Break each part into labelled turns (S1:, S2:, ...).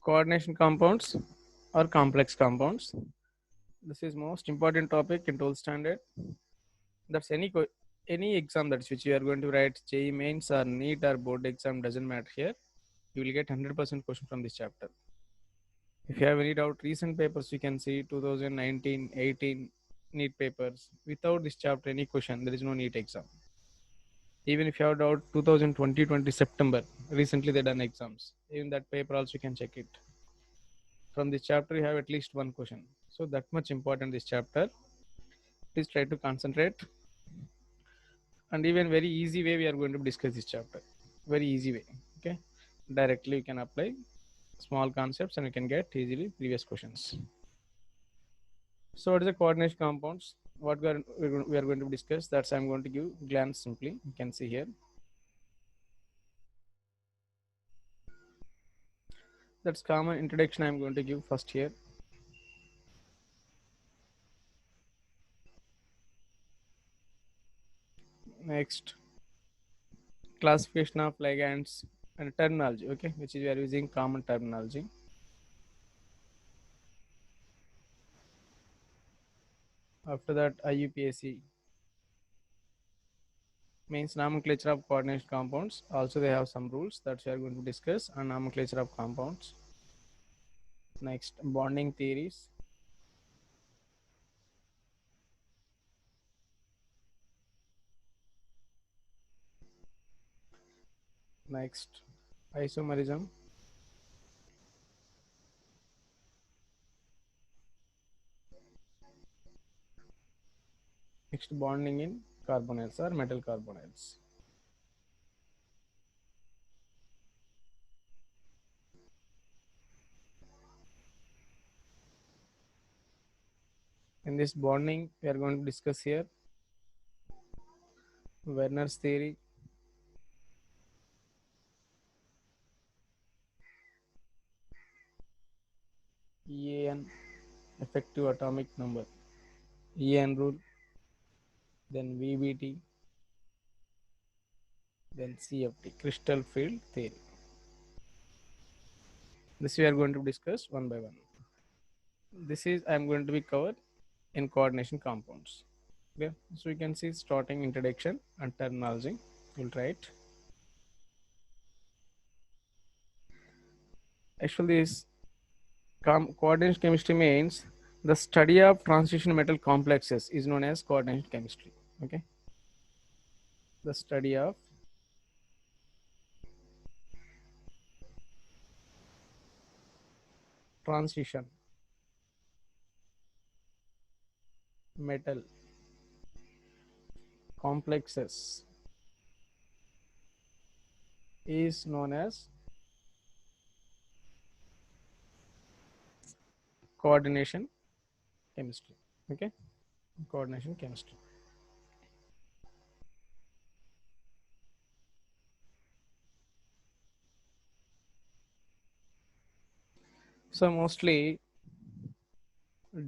S1: coordination compounds or complex compounds. This is most important topic in 12th standard. That's any exam that's which you are going to write, JEE mains or NEET or board exam, doesn't matter here. You will get 100% question from this chapter. If you have any doubt, recent papers you can see 2019, 18 NEET papers. Without this chapter, any question, there is no NEET exam. Even if you have doubt, 2020 September, recently they done exams. Even that paper also you can check it. From this chapter, you have at least one question. So that much important this chapter. Please try to concentrate. And even very easy way we are going to discuss this chapter. Very easy way. Okay. Directly you can apply small concepts and you can get easily previous questions. So what is the coordination compounds? What we are going to discuss, that's I'm going to give glance simply. You can see here. That's common introduction I'm going to give first here. Next, classification of ligands and terminology, okay, which is we are using common terminology. After that, IUPAC means nomenclature of coordination compounds. Also, they have some rules that we are going to discuss, and nomenclature of compounds. Next, bonding theories. Next, isomerism. Next, bonding in carbonyls or metal carbonyls. In this bonding, we are going to discuss here Werner's theory, EAN, effective atomic number, EAN rule, then VBT, then CFT, crystal field theory. This we are going to discuss one by one. This is I am going to be covered in coordination compounds. Okay, so you can see starting introduction and terminology. We'll try it. Actually, this coordination chemistry means the study of transition metal complexes is known as coordination chemistry. Okay, the study of transition metal complexes is known as coordination chemistry. Okay, coordination chemistry. So mostly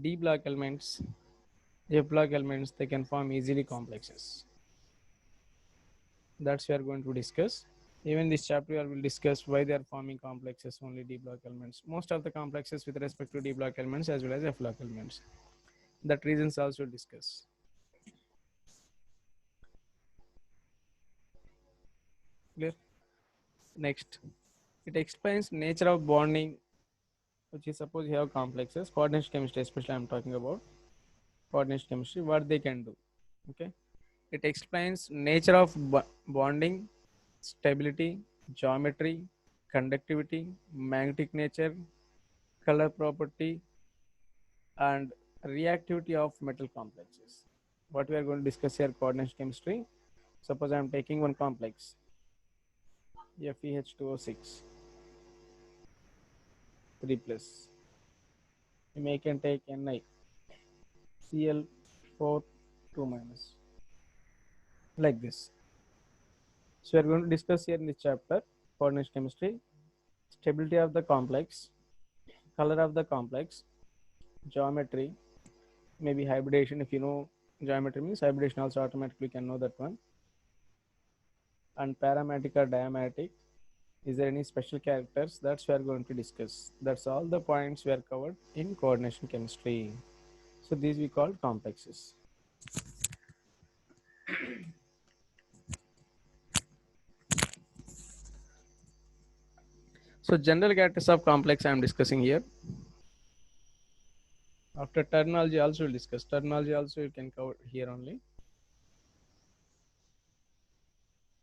S1: D block elements, F block elements, they can form easily complexes. That's we are going to discuss. Even this chapter we will discuss why they are forming complexes only D block elements. Most of the complexes with respect to D block elements as well as F block elements. That reasons also discuss. Clear? Next, it explains nature of bonding, which is suppose you have complexes. Coordination chemistry, especially I'm talking about coordination chemistry, what they can do. Okay, it explains nature of bonding, stability, geometry, conductivity, magnetic nature, color property, and reactivity of metal complexes. What we are going to discuss here, coordination chemistry. Suppose I am taking one complex, FeH2O6, 3 plus. You may can take Ni, Cl4, 2 minus, like this. So we are going to discuss here in this chapter, coordination chemistry, stability of the complex, color of the complex, geometry, maybe hybridization. If you know geometry means hybridization, also automatically can know that one. And paramagnetic or diamagnetic, Is there any special characters? That's we are going to discuss. That's all the points we are covered in coordination chemistry. So these we call complexes. So general characters of complex I am discussing here. After terminology also we'll discuss. Terminology also you can cover here only.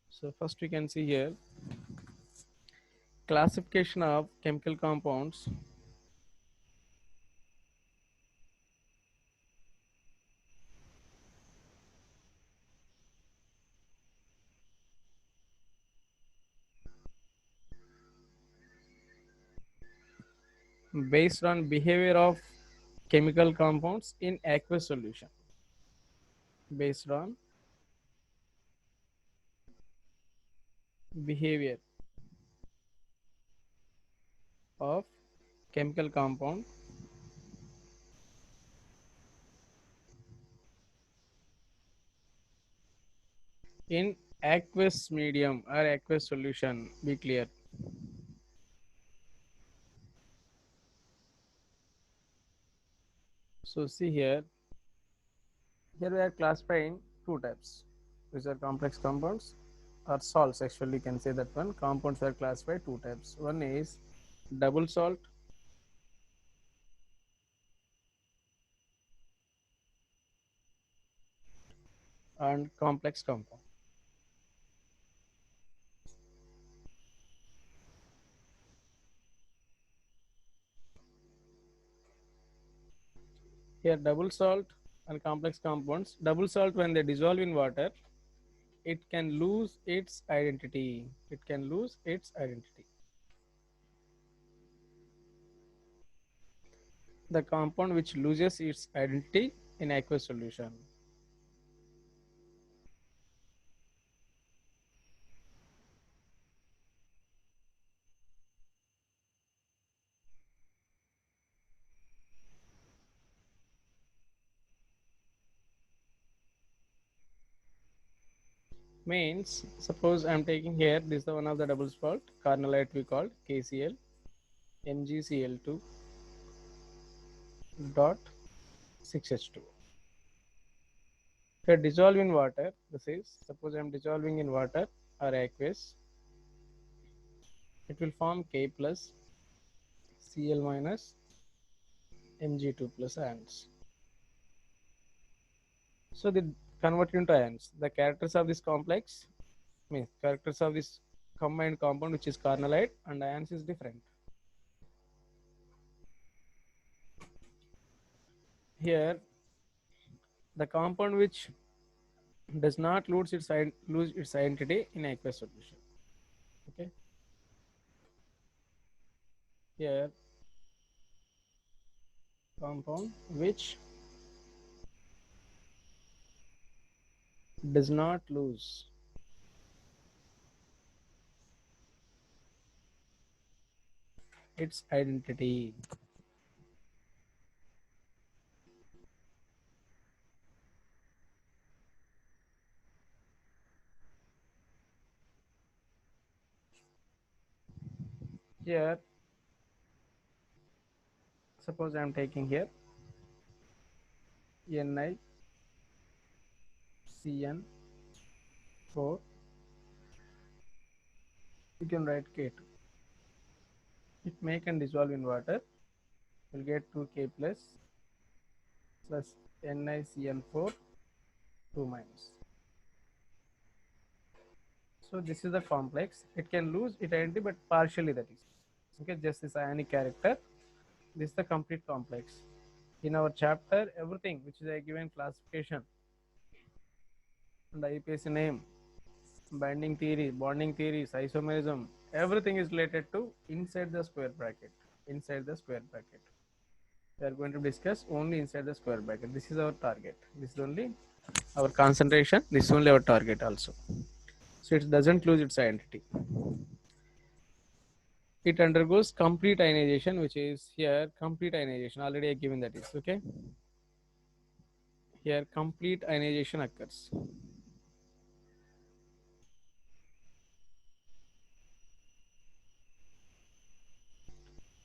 S1: So first we can see here classification of chemical compounds based on behavior of chemical compounds in aqueous solution. Based on behavior of chemical compound in aqueous medium or aqueous solution. Be clear. So see here, here we are classifying two types. These are complex compounds or salts. Actually, you can say that one. Compounds are classified two types. One is double salt and complex compound. Here, double salt and complex compounds. Double salt, when they dissolve in water, it can lose its identity. It can lose its identity. The compound which loses its identity in aqueous solution. Means, suppose I am taking here, this is the one of the double salt, carnallite we called KCl, MgCl2 dot 6H2. If I dissolve in water, this is, suppose I am dissolving in water or aqueous, it will form K plus Cl minus Mg2 plus ions. So they convert into ions. The characters of this complex means characters of this combined compound which is carnallite and ions is different. Here the compound which does not lose its identity in aqueous solution. Okay. Here compound which does not lose its identity. Here suppose I am taking here NiCN4, you can write K2. It may can dissolve in water, will get 2K plus NiCN4 2 minus. So this is the complex. It can lose its identity, but partially, that is. Okay, just this ionic character. This is the complete complex. In our chapter, everything which is a given classification and the IPSC name, binding theory, bonding theories, isomerism, everything is related to inside the square bracket. Inside the square bracket. We are going to discuss only inside the square bracket. This is our target. This is only our concentration. This is only our target also. So it doesn't lose its identity. It undergoes complete ionization, which is here complete ionization. Already I given that is okay. Here complete ionization occurs.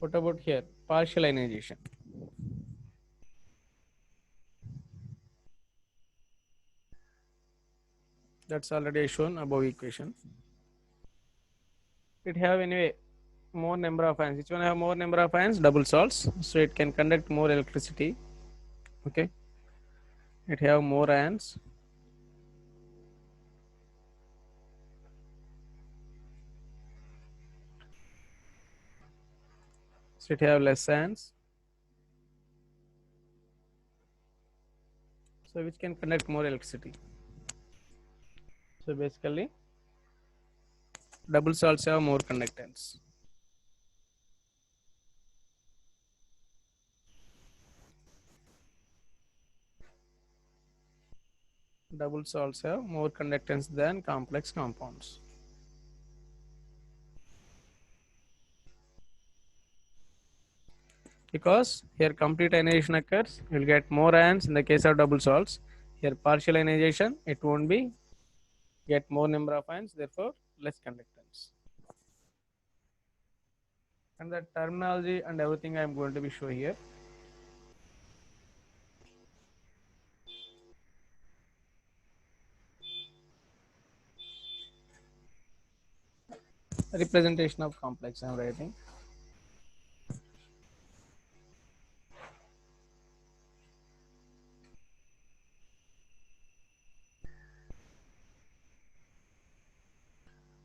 S1: What about here? Partial ionization. That's already shown above equation. It have anyway more number of ions. Which one have more number of ions? Double salts. So it can conduct more electricity. Okay. It have more ions. So it have less ions. So which can conduct more electricity. So basically, double salts have more conductance. Double salts have more conductance than complex compounds. Because here complete ionization occurs, you will get more ions in the case of double salts. Here partial ionization, it won't be get more number of ions, therefore less conductance. And the terminology and everything I am going to be showing here. Representation of complex I am writing.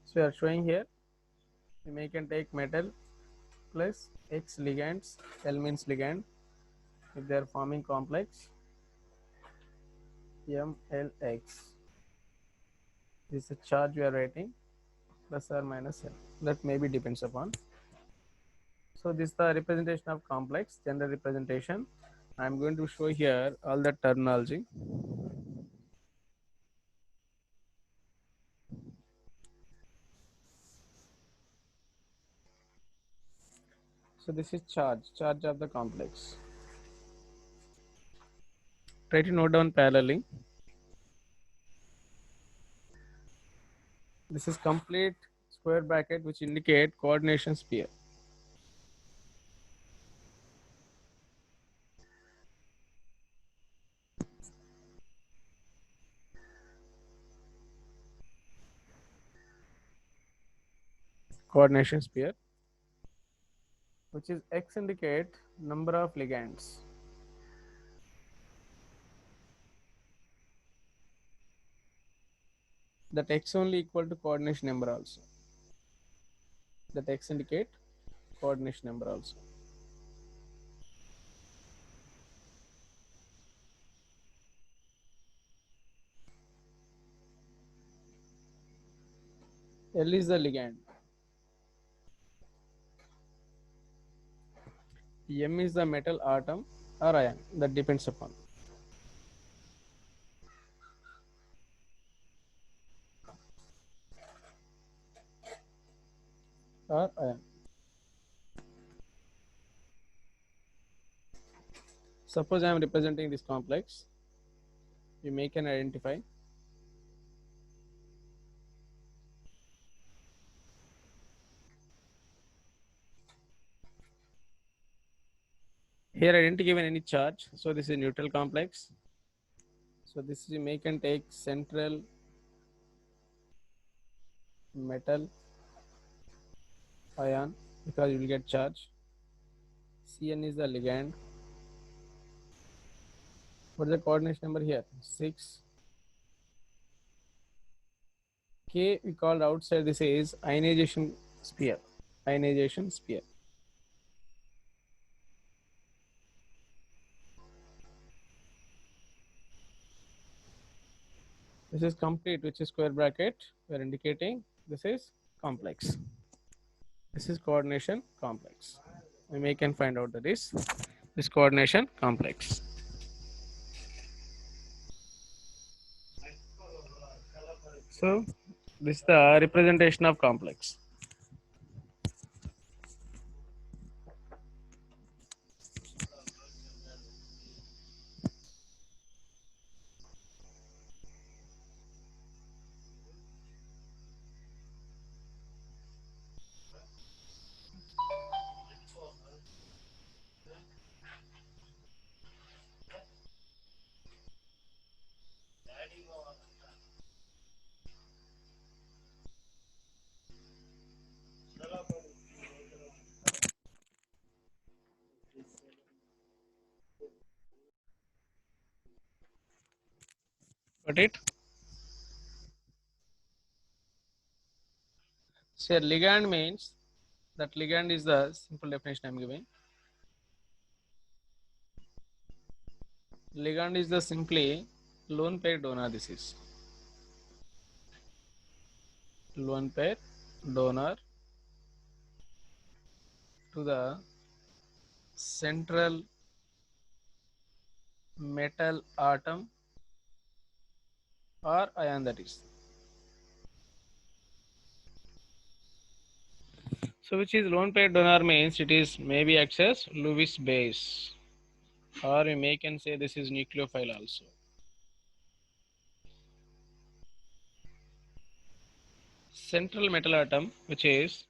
S1: So we are showing here, we can take metal plus X ligands, L means ligand, if they are forming complex MLX. This is the charge we are writing, plus or minus L. That maybe depends upon. So this is the representation of complex, general representation. I am going to show here all the terminology. So this is charge of the complex. Try to note down parallelly. This is complete square bracket which indicate coordination sphere. Coordination sphere, which is X indicate number of ligands. That X only equal to coordination number also. That X indicate coordination number also. L is the ligand. M is the metal atom or ion. That depends upon. Or ion. Suppose I am representing this complex. You make an identify. Here I didn't given any charge, so this is neutral complex. So this is you make and take central metal ion because you will get charge. Cn is the ligand. What is the coordination number here? 6. K we called outside, this is ionization sphere. Ionization sphere. This is complete, which is square bracket. We are indicating this is complex. This is coordination complex. We may can find out that is this coordination complex. So this is the representation of complex. Got it? So ligand means that ligand is the simple definition I'm giving. Ligand is the simply lone pair donor. This is lone pair donor to the central metal atom or ion, that is. So which is lone pair donor means it is maybe acts as Lewis base, or we may can say this is nucleophile also. Central metal atom, which is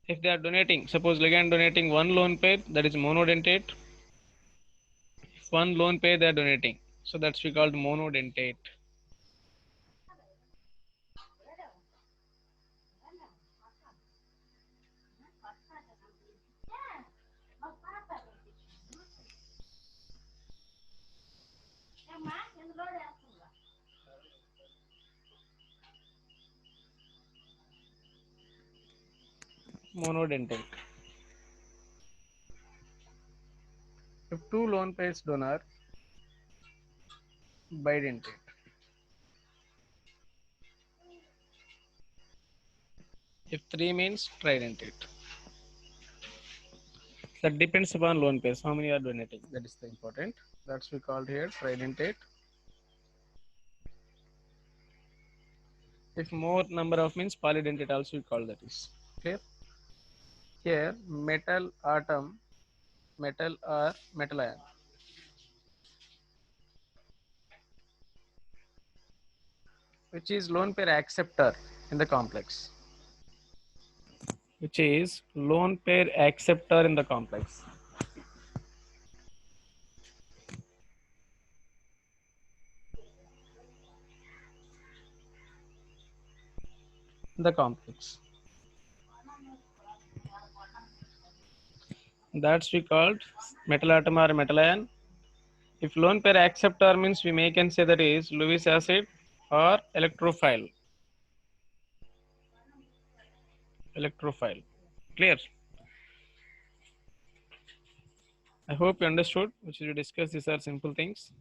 S1: if they are donating, suppose ligand donating one lone pair, that is monodentate. If one lone pair they are donating, so that's we called monodentate. Monodentate. If two lone pairs donor, bidentate. If three means tridentate. That depends upon lone pairs. How many are donating? That is the important. That's we called here tridentate. If more number of means polydentate also we call that is clear. Here metal atom, metal or metal ion, which is lone pair acceptor in the complex. Which is lone pair acceptor in the complex. The complex. That's we called metal atom or metal ion. If lone pair acceptor means we may can say that is Lewis acid or electrophile. Electrophile. Clear? I hope you understood, which we discussed. These are simple things.